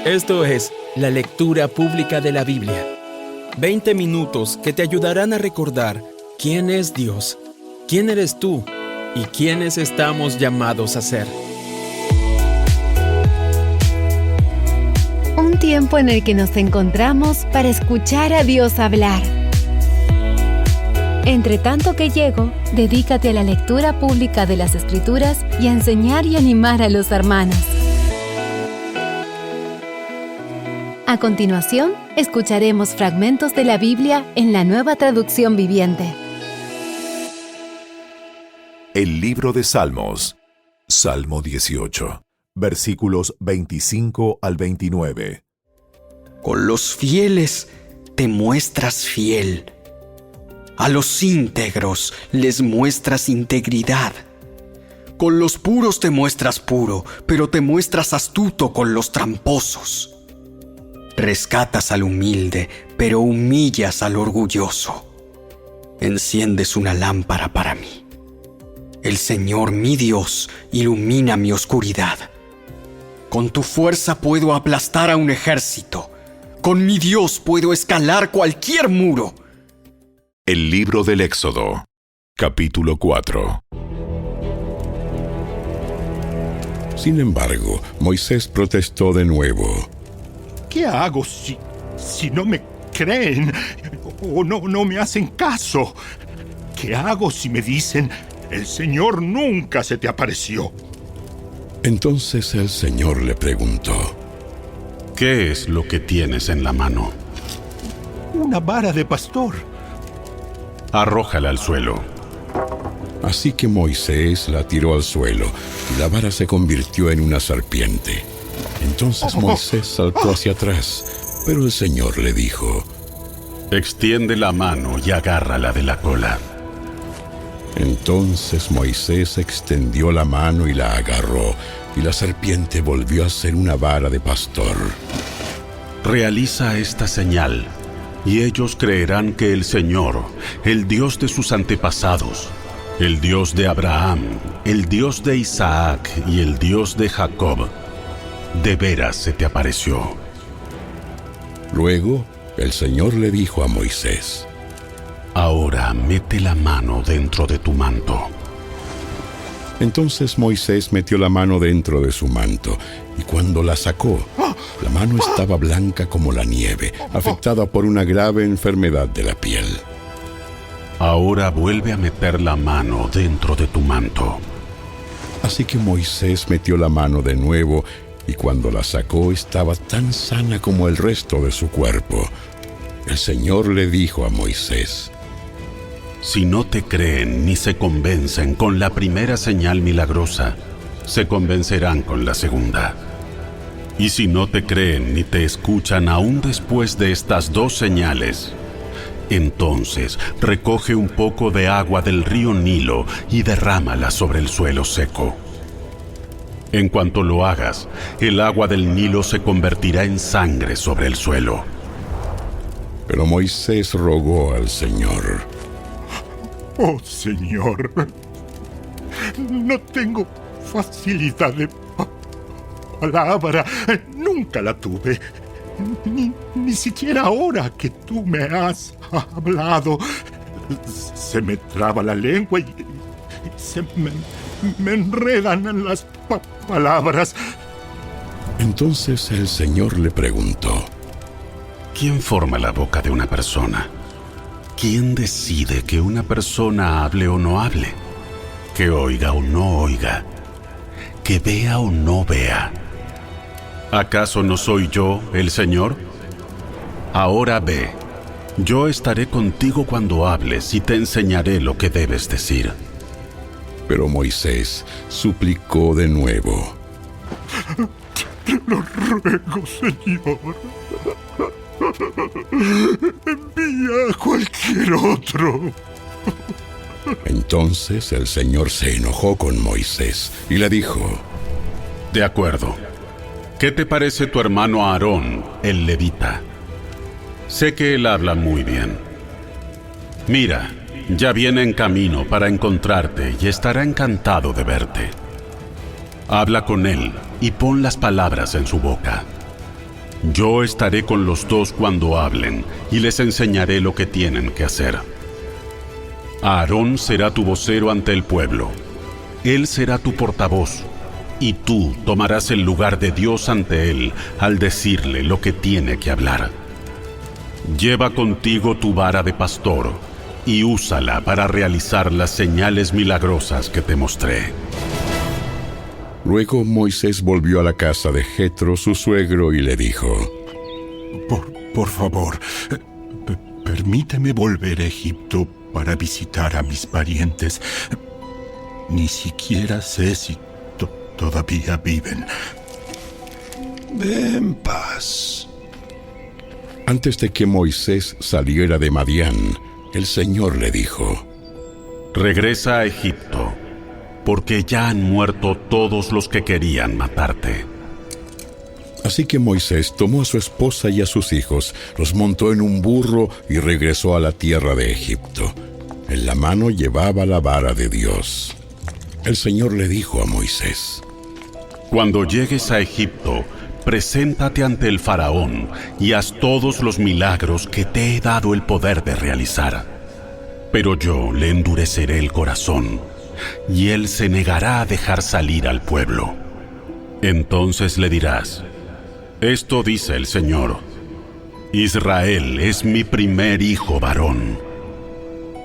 Esto es la lectura pública de la Biblia. 20 minutos que te ayudarán a recordar quién es Dios, quién eres tú y quiénes estamos llamados a ser. Un tiempo en el que nos encontramos para escuchar a Dios hablar. Entre tanto que llego, dedícate a la lectura pública de las Escrituras y a enseñar y animar a los hermanos. A continuación, escucharemos fragmentos de la Biblia en la Nueva Traducción Viviente. El libro de Salmos, Salmo 18, versículos 25 al 29. Con los fieles te muestras fiel. A los íntegros les muestras integridad. Con los puros te muestras puro, pero te muestras astuto con los tramposos. Rescatas al humilde, pero humillas al orgulloso. Enciendes una lámpara para mí. El Señor, mi Dios, ilumina mi oscuridad. Con tu fuerza puedo aplastar a un ejército. Con mi Dios puedo escalar cualquier muro. El libro del Éxodo, capítulo 4. Sin embargo, Moisés protestó de nuevo. ¿Qué hago si no me creen o no me hacen caso? ¿Qué hago si me dicen, el Señor nunca se te apareció? Entonces el Señor le preguntó: ¿qué es lo que tienes en la mano? Una vara de pastor. Arrójala al suelo. Así que Moisés la tiró al suelo y la vara se convirtió en una serpiente. Entonces Moisés saltó hacia atrás, pero el Señor le dijo: extiende la mano y agárrala de la cola. Entonces Moisés extendió la mano y la agarró, y la serpiente volvió a ser una vara de pastor. Realiza esta señal, y ellos creerán que el Señor, el Dios de sus antepasados, el Dios de Abraham, el Dios de Isaac y el Dios de Jacob, de veras se te apareció. Luego, el Señor le dijo a Moisés: ahora mete la mano dentro de tu manto. Entonces Moisés metió la mano dentro de su manto, y cuando la sacó, la mano estaba blanca como la nieve, afectada por una grave enfermedad de la piel. Ahora vuelve a meter la mano dentro de tu manto. Así que Moisés metió la mano de nuevo, y cuando la sacó estaba tan sana como el resto de su cuerpo. El Señor le dijo a Moisés: si no te creen ni se convencen con la primera señal milagrosa, se convencerán con la segunda. Y si no te creen ni te escuchan aún después de estas dos señales, entonces recoge un poco de agua del río Nilo y derrámala sobre el suelo seco. En cuanto lo hagas, el agua del Nilo se convertirá en sangre sobre el suelo. Pero Moisés rogó al Señor: Oh, Señor, no tengo facilidad de palabra, nunca la tuve, ni siquiera ahora que tú me has hablado. Se me traba la lengua y se me enredan las palabras. Entonces el Señor le preguntó: ¿quién forma la boca de una persona? ¿Quién decide que una persona hable o no hable? ¿Que oiga o no oiga? ¿Que vea o no vea? ¿Acaso no soy yo el Señor? Ahora ve, yo estaré contigo cuando hables y te enseñaré lo que debes decir. Pero Moisés suplicó de nuevo: Te lo ruego, Señor. Envía a cualquier otro. Entonces el Señor se enojó con Moisés y le dijo: de acuerdo. ¿Qué te parece tu hermano Aarón, el levita? Sé que él habla muy bien. Mira, ya viene en camino para encontrarte y estará encantado de verte. Habla con él y pon las palabras en su boca. Yo estaré con los dos cuando hablen y les enseñaré lo que tienen que hacer. Aarón será tu vocero ante el pueblo. Él será tu portavoz, y tú tomarás el lugar de Dios ante él al decirle lo que tiene que hablar. Lleva contigo tu vara de pastor y úsala para realizar las señales milagrosas que te mostré. Luego Moisés volvió a la casa de Jetro, su suegro, y le dijo: Por favor, permíteme volver a Egipto para visitar a mis parientes. Ni siquiera sé si todavía viven. Ve en paz. Antes de que Moisés saliera de Madián, el Señor le dijo: Regresa a Egipto, porque ya han muerto todos los que querían matarte. Así que Moisés tomó a su esposa y a sus hijos, los montó en un burro y regresó a la tierra de Egipto. En la mano llevaba la vara de Dios. El Señor le dijo a Moisés: Cuando llegues a Egipto, preséntate ante el faraón y haz todos los milagros que te he dado el poder de realizar. Pero yo le endureceré el corazón, y él se negará a dejar salir al pueblo. Entonces le dirás: Esto dice el Señor: Israel es mi primer hijo varón.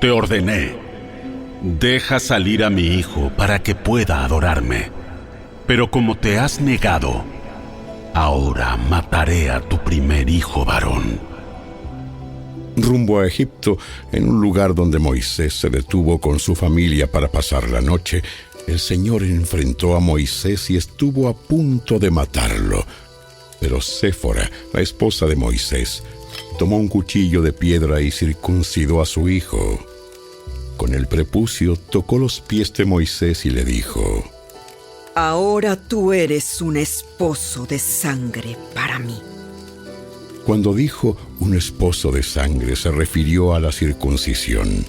Te ordené: deja salir a mi hijo para que pueda adorarme. Pero como te has negado, ahora mataré a tu primer hijo varón. Rumbo a Egipto, en un lugar donde Moisés se detuvo con su familia para pasar la noche, el Señor enfrentó a Moisés y estuvo a punto de matarlo. Pero Séfora, la esposa de Moisés, tomó un cuchillo de piedra y circuncidó a su hijo. Con el prepucio tocó los pies de Moisés y le dijo: Ahora tú eres un esposo de sangre para mí. Cuando dijo un esposo de sangre, se refirió a la circuncisión.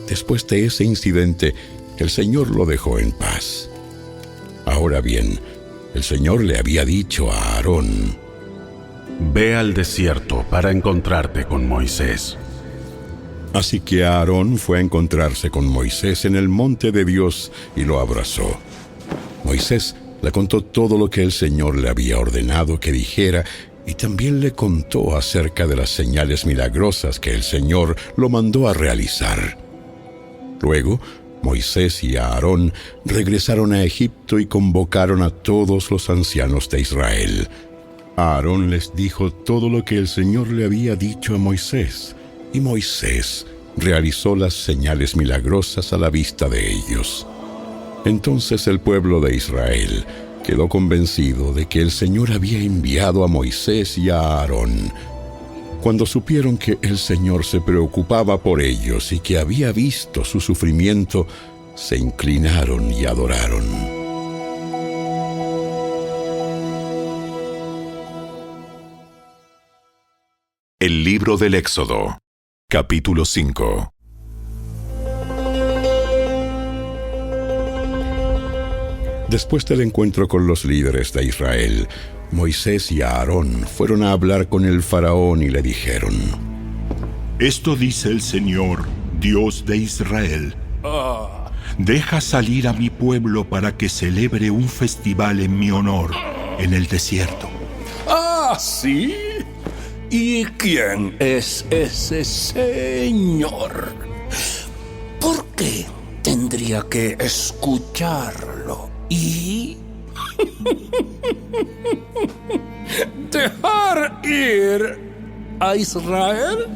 Después de ese incidente, el Señor lo dejó en paz. Ahora bien, el Señor le había dicho a Aarón: Ve al desierto para encontrarte con Moisés. Así que Aarón fue a encontrarse con Moisés en el monte de Dios y lo abrazó. Moisés le contó todo lo que el Señor le había ordenado que dijera, y también le contó acerca de las señales milagrosas que el Señor lo mandó a realizar. Luego, Moisés y Aarón regresaron a Egipto y convocaron a todos los ancianos de Israel. Aarón les dijo todo lo que el Señor le había dicho a Moisés, y Moisés realizó las señales milagrosas a la vista de ellos. Entonces el pueblo de Israel quedó convencido de que el Señor había enviado a Moisés y a Aarón. Cuando supieron que el Señor se preocupaba por ellos y que había visto su sufrimiento, se inclinaron y adoraron. El libro del Éxodo, capítulo 5. Después del encuentro con los líderes de Israel, Moisés y Aarón fueron a hablar con el faraón y le dijeron: Esto dice el Señor, Dios de Israel. Deja salir a mi pueblo para que celebre un festival en mi honor en el desierto. ¿Ah, sí? ¿Y quién es ese señor? ¿Por qué tendría que escucharlo y dejar ir a Israel?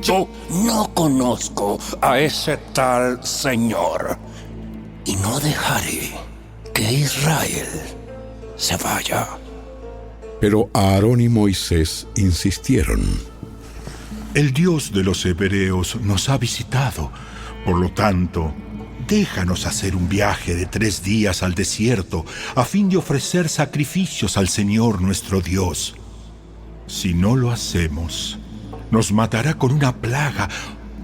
Yo no conozco a ese tal señor y no dejaré que Israel se vaya. Pero Aarón y Moisés insistieron: El Dios de los hebreos nos ha visitado. Por lo tanto, déjanos hacer un viaje de 3 días al desierto a fin de ofrecer sacrificios al Señor nuestro Dios. Si no lo hacemos, nos matará con una plaga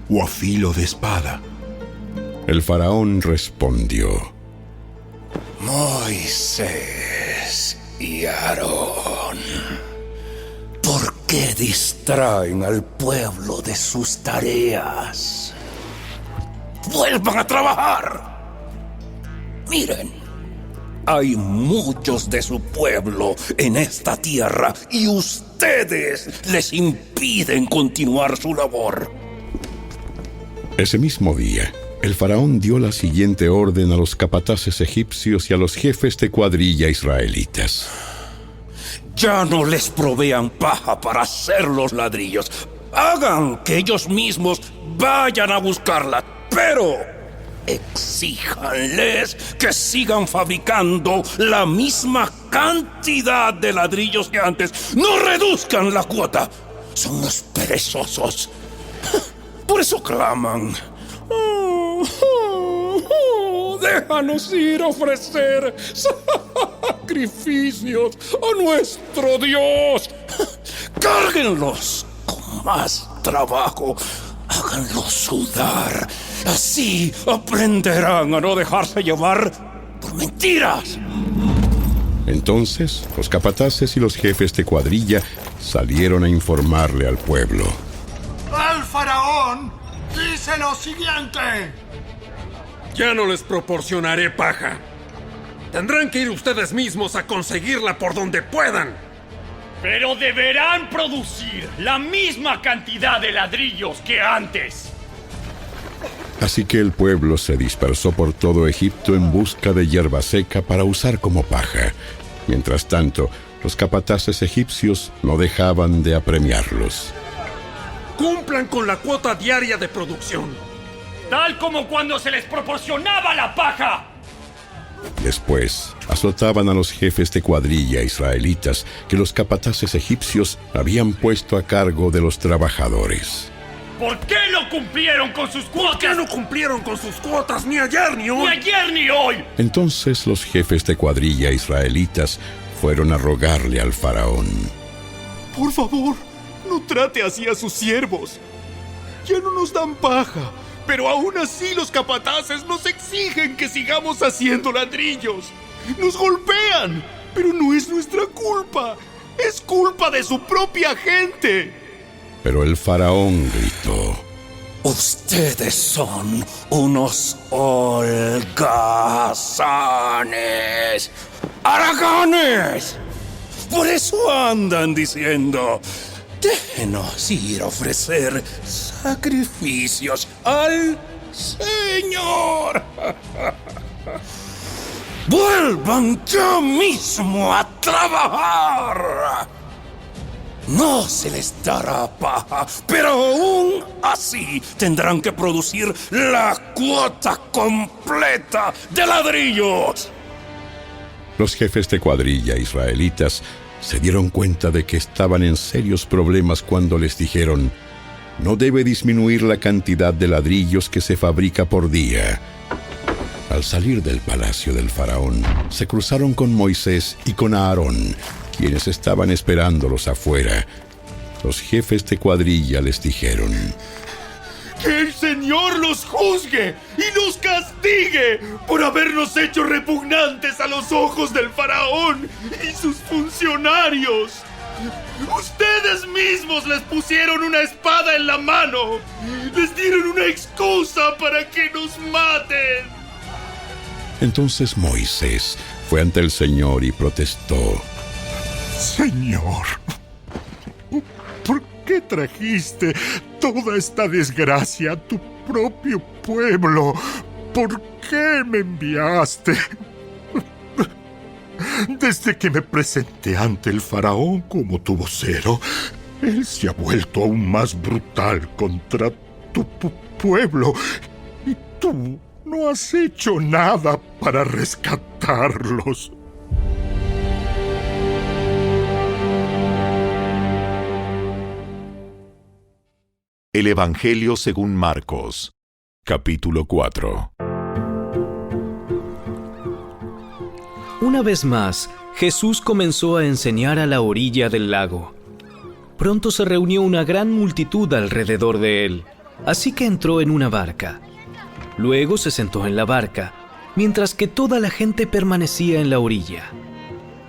o a filo de espada. El faraón respondió: Moisés y Aarón. ¿Por qué distraen al pueblo de sus tareas? ¡Vuelvan a trabajar! Miren, hay muchos de su pueblo en esta tierra y ustedes les impiden continuar su labor. Ese mismo día, el faraón dio la siguiente orden a los capataces egipcios y a los jefes de cuadrilla israelitas. Ya no les provean paja para hacer los ladrillos. Hagan que ellos mismos vayan a buscarla, pero exíjanles que sigan fabricando la misma cantidad de ladrillos que antes. ¡No reduzcan la cuota! Son unos perezosos. Por eso claman. Déjanos ir a ofrecer sacrificios a nuestro Dios. Cárguenlos con más trabajo. Háganlos sudar. Así aprenderán a no dejarse llevar por mentiras. Entonces, los capataces y los jefes de cuadrilla salieron a informarle al pueblo. ¡El faraón dice lo siguiente! Ya no les proporcionaré paja. Tendrán que ir ustedes mismos a conseguirla por donde puedan. Pero deberán producir la misma cantidad de ladrillos que antes. Así que el pueblo se dispersó por todo Egipto en busca de hierba seca para usar como paja. Mientras tanto, los capataces egipcios no dejaban de apremiarlos. Cumplan con la cuota diaria de producción. Tal como cuando se les proporcionaba la paja. Después, azotaban a los jefes de cuadrilla israelitas que los capataces egipcios habían puesto a cargo de los trabajadores. ¿Por qué no cumplieron con sus cuotas? ¿Por qué no cumplieron con sus cuotas ni ayer ni hoy? ¡Ni ayer ni hoy! Entonces los jefes de cuadrilla israelitas fueron a rogarle al faraón. Por favor, no trate así a sus siervos. Ya no nos dan paja, pero aún así los capataces nos exigen que sigamos haciendo ladrillos. Nos golpean, pero no es nuestra culpa. Es culpa de su propia gente. Pero el faraón gritó: Ustedes son unos holgazanes, haraganes. Por eso andan diciendo: déjenos ir a ofrecer sacrificios al Señor. ¡Vuelvan ya mismo a trabajar! No se les dará paja, pero aún así tendrán que producir la cuota completa de ladrillos. Los jefes de cuadrilla israelitas se dieron cuenta de que estaban en serios problemas cuando les dijeron: no debe disminuir la cantidad de ladrillos que se fabrica por día. Al salir del palacio del faraón, se cruzaron con Moisés y con Aarón, quienes estaban esperándolos afuera. Los jefes de cuadrilla les dijeron: ¡que el Señor los juzgue y los castigue por habernos hecho repugnantes a los ojos del faraón y sus funcionarios! Ustedes mismos les pusieron una espada en la mano. Les dieron una excusa para que nos maten. Entonces Moisés fue ante el Señor y protestó: Señor, ¿por qué trajiste toda esta desgracia a tu propio pueblo? ¿Por qué me enviaste? Desde que me presenté ante el faraón como tu vocero, él se ha vuelto aún más brutal contra tu pueblo. Y tú no has hecho nada para rescatarlos. El Evangelio según Marcos, capítulo 4. Una vez más, Jesús comenzó a enseñar a la orilla del lago. Pronto se reunió una gran multitud alrededor de él, así que entró en una barca. Luego se sentó en la barca, mientras que toda la gente permanecía en la orilla.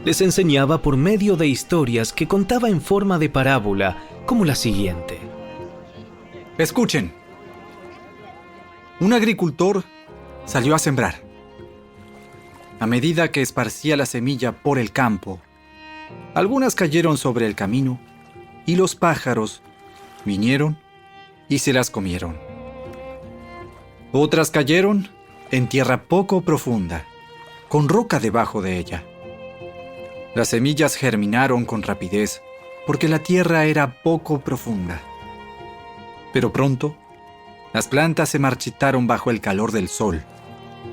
Les enseñaba por medio de historias que contaba en forma de parábola, como la siguiente. Escuchen. Un agricultor salió a sembrar. A medida que esparcía la semilla por el campo, algunas cayeron sobre el camino y los pájaros vinieron y se las comieron. Otras cayeron en tierra poco profunda, con roca debajo de ella. Las semillas germinaron con rapidez porque la tierra era poco profunda. Pero pronto, las plantas se marchitaron bajo el calor del sol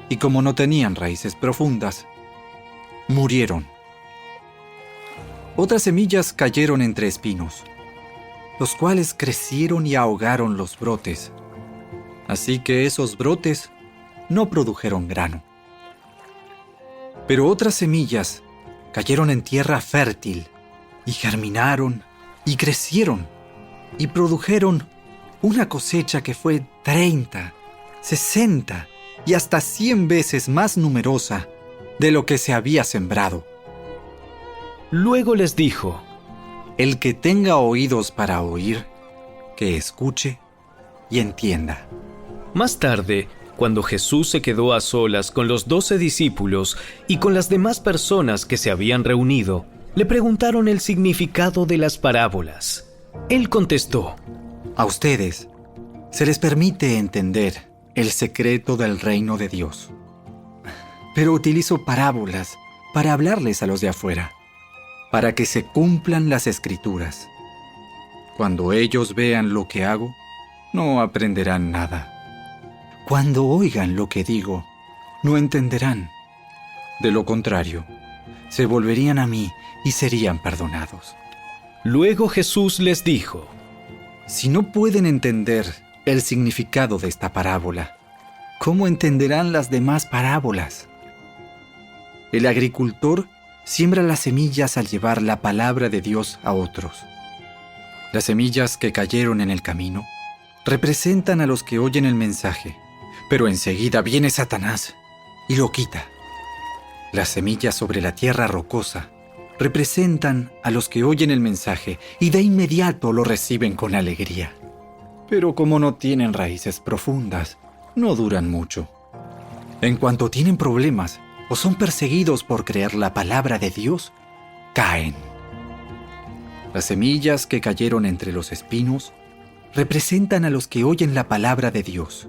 y como no tenían raíces profundas, murieron. Otras semillas cayeron entre espinos, los cuales crecieron y ahogaron los brotes. Así que esos brotes no produjeron grano. Pero otras semillas cayeron en tierra fértil y germinaron y crecieron y produjeron una cosecha que fue 30, 60 y hasta 100 veces más numerosa de lo que se había sembrado. Luego les dijo: El que tenga oídos para oír, que escuche y entienda. Más tarde, cuando Jesús se quedó a solas con los 12 discípulos y con las demás personas que se habían reunido, le preguntaron el significado de las parábolas. Él contestó: A ustedes se les permite entender el secreto del reino de Dios. Pero utilizo parábolas para hablarles a los de afuera, para que se cumplan las Escrituras. Cuando ellos vean lo que hago, no aprenderán nada. Cuando oigan lo que digo, no entenderán. De lo contrario, se volverían a mí y serían perdonados. Luego Jesús les dijo: Si no pueden entender el significado de esta parábola, ¿cómo entenderán las demás parábolas? El agricultor siembra las semillas al llevar la palabra de Dios a otros. Las semillas que cayeron en el camino representan a los que oyen el mensaje, pero enseguida viene Satanás y lo quita. Las semillas sobre la tierra rocosa representan a los que oyen el mensaje y de inmediato lo reciben con alegría. Pero como no tienen raíces profundas, no duran mucho. En cuanto tienen problemas o son perseguidos por creer la palabra de Dios, caen. Las semillas que cayeron entre los espinos representan a los que oyen la palabra de Dios.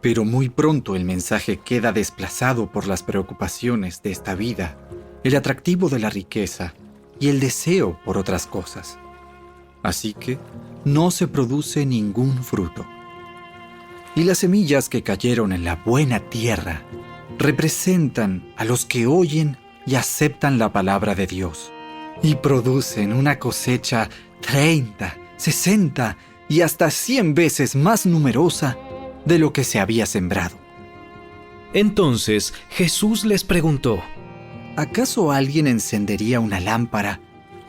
Pero muy pronto el mensaje queda desplazado por las preocupaciones de esta vida, el atractivo de la riqueza y el deseo por otras cosas. Así que no se produce ningún fruto. Y las semillas que cayeron en la buena tierra representan a los que oyen y aceptan la palabra de Dios y producen una cosecha 30, 60 y hasta 100 veces más numerosa de lo que se había sembrado. Entonces Jesús les preguntó: ¿Acaso alguien encendería una lámpara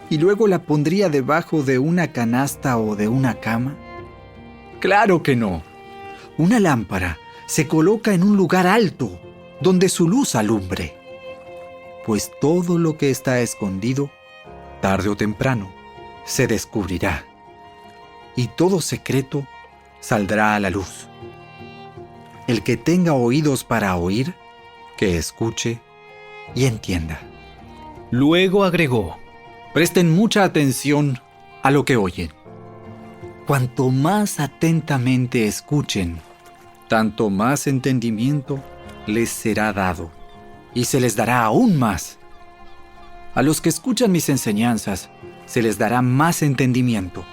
y luego la pondría debajo de una canasta o de una cama? ¡Claro que no! Una lámpara se coloca en un lugar alto, donde su luz alumbre. Pues todo lo que está escondido, tarde o temprano, se descubrirá. Y todo secreto saldrá a la luz. El que tenga oídos para oír, que escuche y entienda. Luego agregó: Presten mucha atención a lo que oyen. Cuanto más atentamente escuchen, tanto más entendimiento les será dado, y se les dará aún más. A los que escuchan mis enseñanzas, se les dará más entendimiento,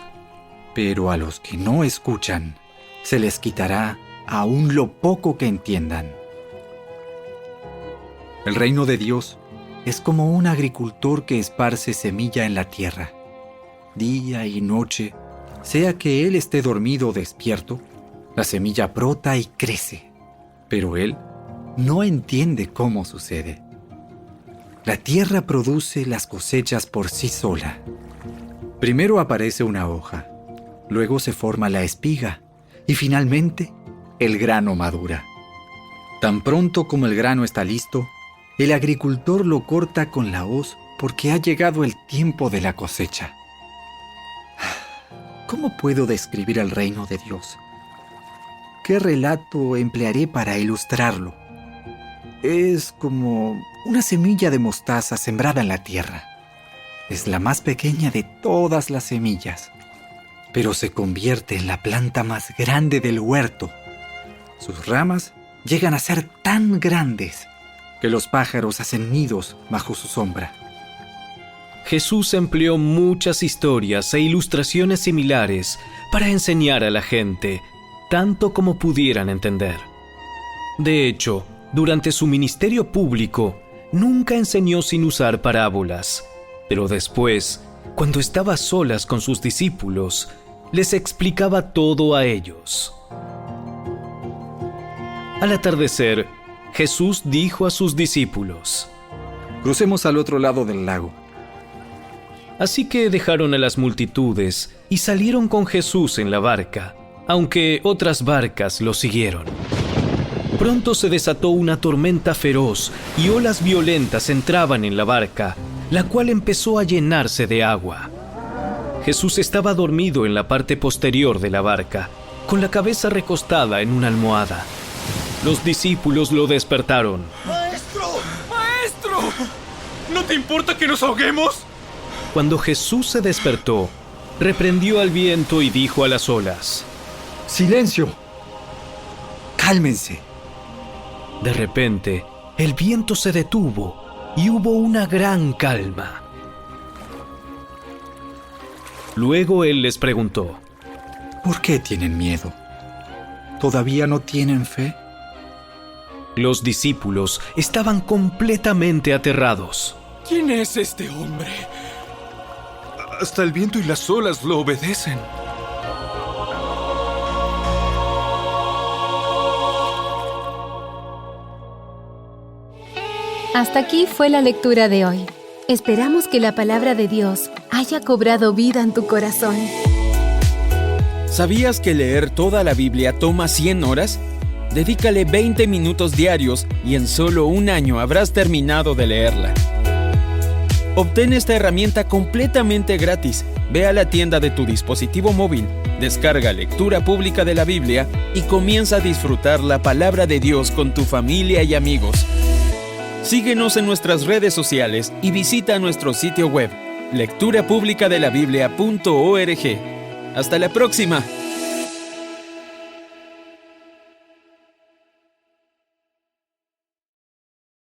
pero a los que no escuchan, se les quitará aún lo poco que entiendan. El reino de Dios es como un agricultor que esparce semilla en la tierra. Día y noche, sea que él esté dormido o despierto, la semilla brota y crece, pero él no entiende cómo sucede. La tierra produce las cosechas por sí sola. Primero aparece una hoja, luego se forma la espiga y finalmente el grano madura. Tan pronto como el grano está listo, el agricultor lo corta con la hoz porque ha llegado el tiempo de la cosecha. ¿Cómo puedo describir el reino de Dios? ¿Qué relato emplearé para ilustrarlo? Es como una semilla de mostaza sembrada en la tierra. Es la más pequeña de todas las semillas, pero se convierte en la planta más grande del huerto. Sus ramas llegan a ser tan grandes que los pájaros hacen nidos bajo su sombra. Jesús empleó muchas historias e ilustraciones similares para enseñar a la gente, tanto como pudieran entender. De hecho, durante su ministerio público, nunca enseñó sin usar parábolas, pero después, cuando estaba a solas con sus discípulos, les explicaba todo a ellos. Al atardecer, Jesús dijo a sus discípulos: Crucemos al otro lado del lago. Así que dejaron a las multitudes y salieron con Jesús en la barca, aunque otras barcas lo siguieron. Pronto se desató una tormenta feroz y olas violentas entraban en la barca, la cual empezó a llenarse de agua. Jesús estaba dormido en la parte posterior de la barca, con la cabeza recostada en una almohada. Los discípulos lo despertaron. ¡Maestro! ¡Maestro! ¿No te importa que nos ahoguemos? Cuando Jesús se despertó, reprendió al viento y dijo a las olas: ¡Silencio! ¡Cálmense! De repente, el viento se detuvo y hubo una gran calma. Luego él les preguntó: ¿Por qué tienen miedo? ¿Todavía no tienen fe? Los discípulos estaban completamente aterrados. ¿Quién es este hombre? Hasta el viento y las olas lo obedecen. Hasta aquí fue la lectura de hoy. Esperamos que la palabra de Dios haya cobrado vida en tu corazón. ¿Sabías que leer toda la Biblia toma 100 horas? Dedícale 20 minutos diarios y en solo un año habrás terminado de leerla. Obtén esta herramienta completamente gratis. Ve a la tienda de tu dispositivo móvil, descarga Lectura Pública de la Biblia y comienza a disfrutar la palabra de Dios con tu familia y amigos. Síguenos en nuestras redes sociales y visita nuestro sitio web, lecturapublicadelabiblia.org. ¡Hasta la próxima!